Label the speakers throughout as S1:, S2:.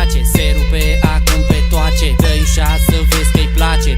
S1: face, se rupe acum pe toace. Dă-i ușa să vezi că-i place,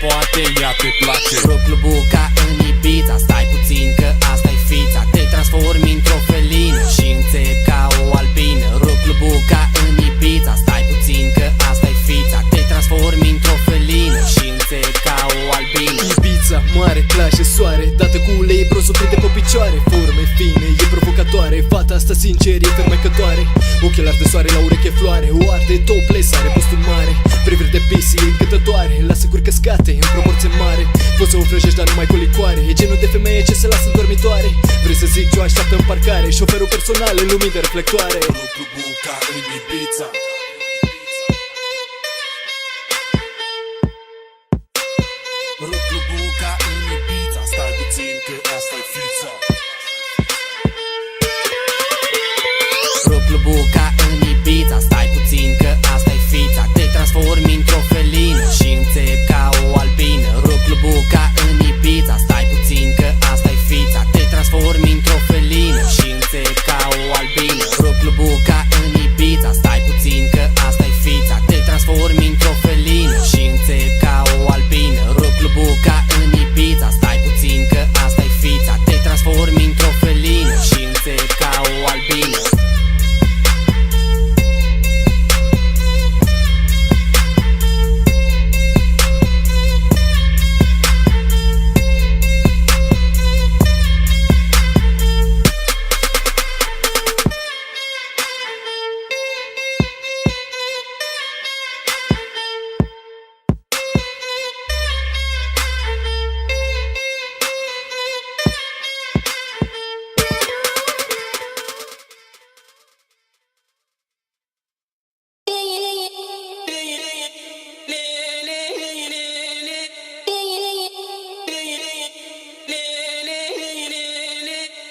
S1: poate ea te place. Rock clubul ca în Ibiza, stai puțin că asta-i fița. Te transformi într-o felină și înțepi ca o albină. Rock clubul ca în Ibiza, stai puțin că asta-i fița. Te transformi într-o felină și înțepi ca o albină.
S2: Ibiza, mare, plajă, soare, dată cu ulei, bronzul prinde pe picioare. Forme fine, e provocatoare, fata asta sincer e fermecătoare. Ochelari de soare la ureche floare, o arde topless, are postul mare. Priviri de pisi, încântătoare, lasă curi căscate în proporție mare. Poți să o vrăjești, dar numai cu licoare. E genul de femeie ce se lasă în dormitoare. Vrei să zic ce o așteaptă în parcare, șoferul personal în lumini de reflectoare.
S3: Clubul ca în Ibiza. Rock clubul ca în Ibiza, stai puțin că asta-i fița.
S1: Rock clubul ca în Ibiza, stai puțin că asta-i fița. Te transformi într-o felină și înțepi ca o albină. Rock clubul ca în Ibiza, stai puțin că asta-i fița. Te transformi într-o felină și înțepi ca o albină. Rock clubul ca în Ibiza, stai puțin că asta-i fița. Te transformi într-o felină și înțepi ca o albină. Rock clubul ca în Ibiza, stai puțin că asta-i fița. Te transformi într-o felină și înțepi ca o albină.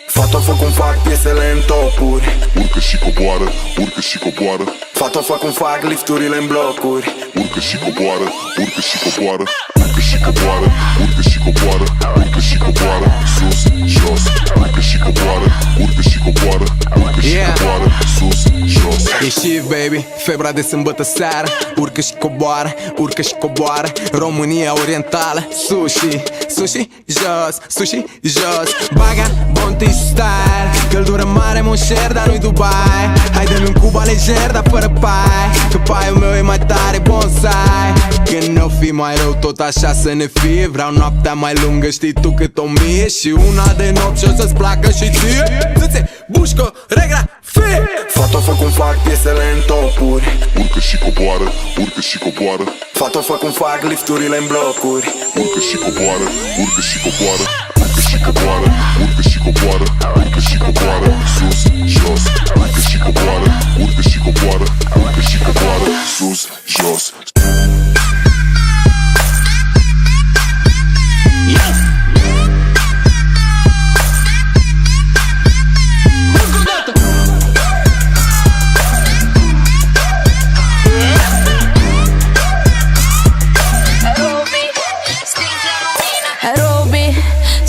S4: Fata fă cum fac piesele în topuri,
S3: urcă și coboară, urcă și coboară.
S4: Fata fă cum fac lifturile în blocuri,
S3: urcă și coboară, urcă și coboară. Urcă și coboară, urcă și coboară. Urcă și coboară, sus, jos. Urcă și coboară, urcă și coboară. Urcă și coboară, sus, jos.
S5: E shift, baby, febra de sâmbătă seară. Urcă și coboară, urcă și coboară. România orientală, sushi, sushi, jos, sushi, jos. Baga, Bounty style, căldură mare, monșer, dar nu-i Dubai. Haide-mi un Cuba lejer, dar fără pai, că paiul meu e mai tare, bonsai. Când n-o fi mai rău, tot așa să ne fie. Vreau noaptea mai lungă, știi tu cât 1000. Și una de nopți și o să-ți placă și ție. Țâțe, bușco, regra, fie.
S4: Fata fă cum fac piesele în topuri,
S3: urcă și coboară, urcă și coboară.
S4: Fata fă cum fac lifturile în blocuri,
S3: urcă și coboară, urcă și coboară. Urcă și coboară, urcă și coboară. Urcă și coboară, sus, jos. Urcă și coboară, urcă și coboară. Urcă și coboară, sus, jos.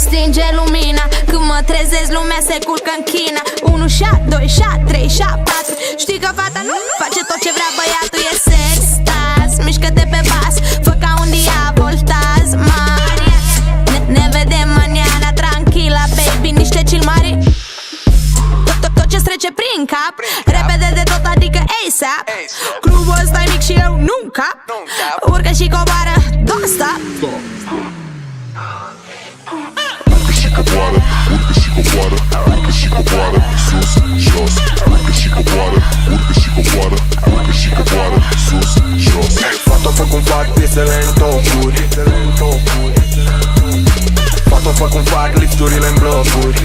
S6: Stinge lumina, când mă trezesc lumea se culcă în China. 1 shot, 2 shot, 3 shot, 4. Știi că fata nu face tot ce vrea băiatul. E sex, staz, mișcă-te pe bas, fă ca un diavol, taz, Maria. Ne vedem maniana, tranquila, baby, niște chill mari. Tot ce-ți trece prin cap, repede de tot, adică ASAP. Clubul ăsta e mic și eu nu-mi cap. Urcă și coboară, don't stop.
S3: Urcă și coboară, urcă și coboară. Urcă și coboară, sus, jos. Urcă și coboară, urcă și coboară. Urcă și coboară, sus, jos.
S4: Fata fă cum fac piesele în topuri, fata fă cum fac lifturile în blocuri.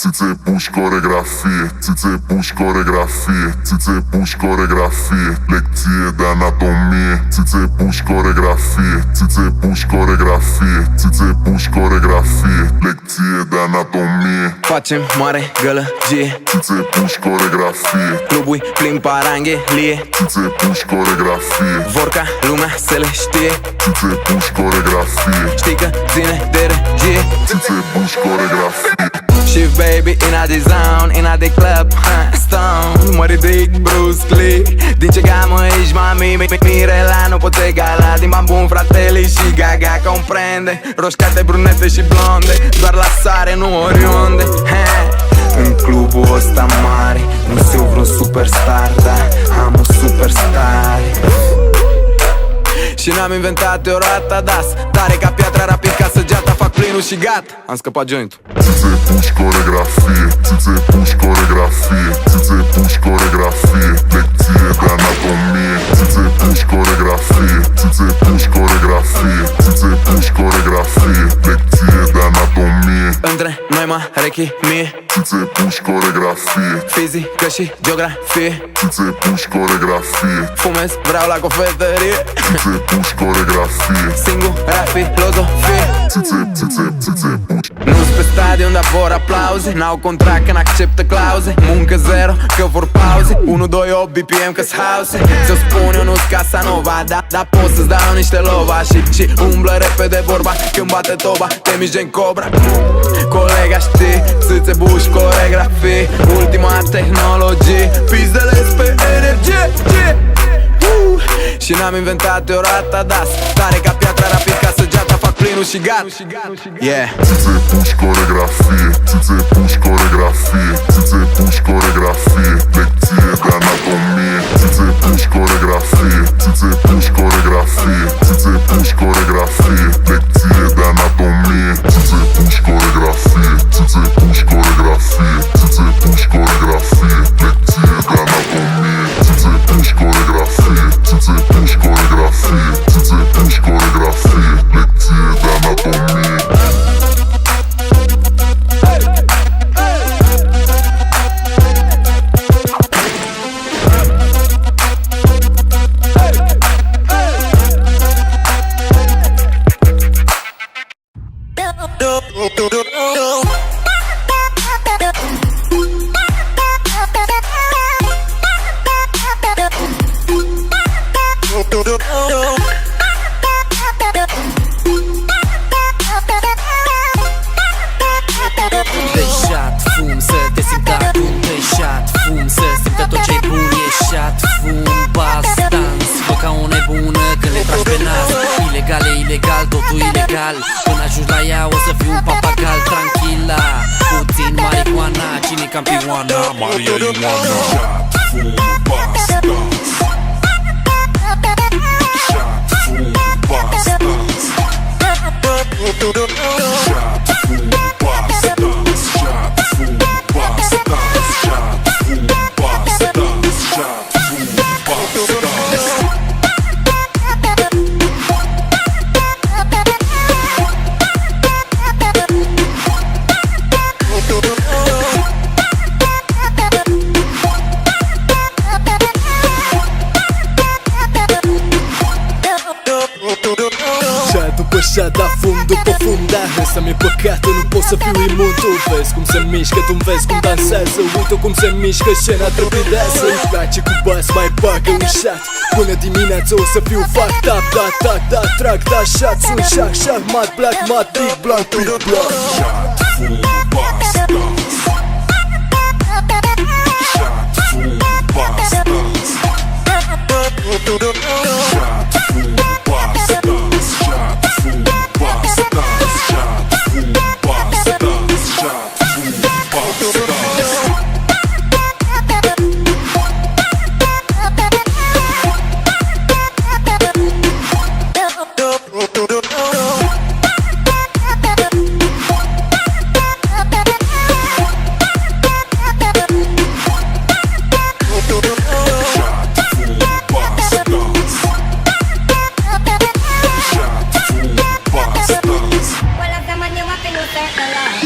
S3: țițe puși coregrafie, țițe puși coregrafie, țițe puși coregrafie, lecție de anatomie, țițe puși coregrafie, țițe puși coregrafie, țițe puși coregrafie, lecție de anatomie.
S5: Facem mare gălăgie,
S3: țițe puși coregrafie,
S5: clubui plin paranghelie,
S3: țițe puși coregrafie,
S5: vor ca lumea să le știe,
S3: țițe puși coregrafie,
S5: știi că ține de regie.
S3: țițe puși coregrafie.
S5: Și baby, in the zone, in the club, stone. Mă ridic bruscly, din ce gamă ești, mami, Mirela, nu poți egala. Din bambun, fratele și Gaga comprende, roșcate, brunete și blonde, doar la sare, nu oriunde. În clubul ăsta mare, nu sunt vreun superstar, dar am un superstar. Și n-am inventat eu rata das, tare ca piatra, rapid ca săgeata, fac plinul și gata, am scăpat jointul.
S3: Țițe puși coregrafie, țițe puși coregrafie, țițe puși coregrafie, lecție de anatomie, țițe puși coregrafie, țițe puși coregrafie, țițe puși coregrafie, lecție de anatomie.
S5: Între noi marechi mie,
S3: țițe puși coregrafie,
S5: fizică și geografie,
S3: țițe puși coregrafie,
S5: fumez, vreau la cofetărie,
S3: țițe puși coregrafie,
S5: singura filozofie.
S3: țițe puși.
S5: Nu-s pe stadion, dar vor aplauze, n-au contract când acceptă clauze, muncă zero, că vor pauze, 1, 2, 8 BPM că-s house. Ți-o spun eu, nu-s Casanova, dar pot să-ți dau niște lova. Și umblă repede vorba când bate toba, te miști gen Cobra. Colega știi, țițe buși coregrafii, ultima tehnologie, pizdele pe energie. Și n-am inventat eu rata das, tare ca piatra, rapid ca săgeata, fac plinul și gata. Yeah.
S3: Țițe puși coregrafie, țițe puși coregrafie, țițe puși coregrafie, lecție de anatomie, țițe puși coregrafie, țițe puși coregrafie, țițe puși coregrafie, lecție de anatomie, țițe puși coregrafie, țițe puși coregrafie, țițe puși coregrafie, lecție de anatomie, țițe puși coregrafie, țițe puși coregrafie, țițe puși coregrafie, lecție de anatomie.
S1: Deșat fum, să te simt acum. Deșat fum, să simtă tot ce-i bun. Ieșat fum, bas, dans, fă ca o nebună când le tragi pe nas. Ilegal e ilegal, totul ilegal. Până ajungi la ea o să fiu un papagal. Tranquila, puțin marihuana, cine-i campioana? Maria Ioana.
S3: Deșat fum, bas, dans. Deșat fum, bas, dans. Deșat fum, bas, dans. Deșat fum, bas, dans. Deșat fum, bas, dans. Deșat fum, bas, dans.
S2: După șa, da fum, după fum, da ăsta mi-e păcatul, nu pot să fiu imun. Tu vezi cum se mișcă, tu vezi cum dansează, uite cum se mișcă scena trepidează. Îi place cu bas, mai bagă un shot. Până dimineața o să fiu fucked up, da, tac, da, trag, da, shot. Sunt șac, șac, mat, black, mat, big, blanc, big, blanc.
S3: Deșat fum, bas, dans. Deșat fum, bas, dans. Deșat fum, bas, dans. Deșat fum, bas, dans. Deșat fum, bas, dans. Deșat fum, bas, dans.
S7: Well, I'm the man you want to look at the light.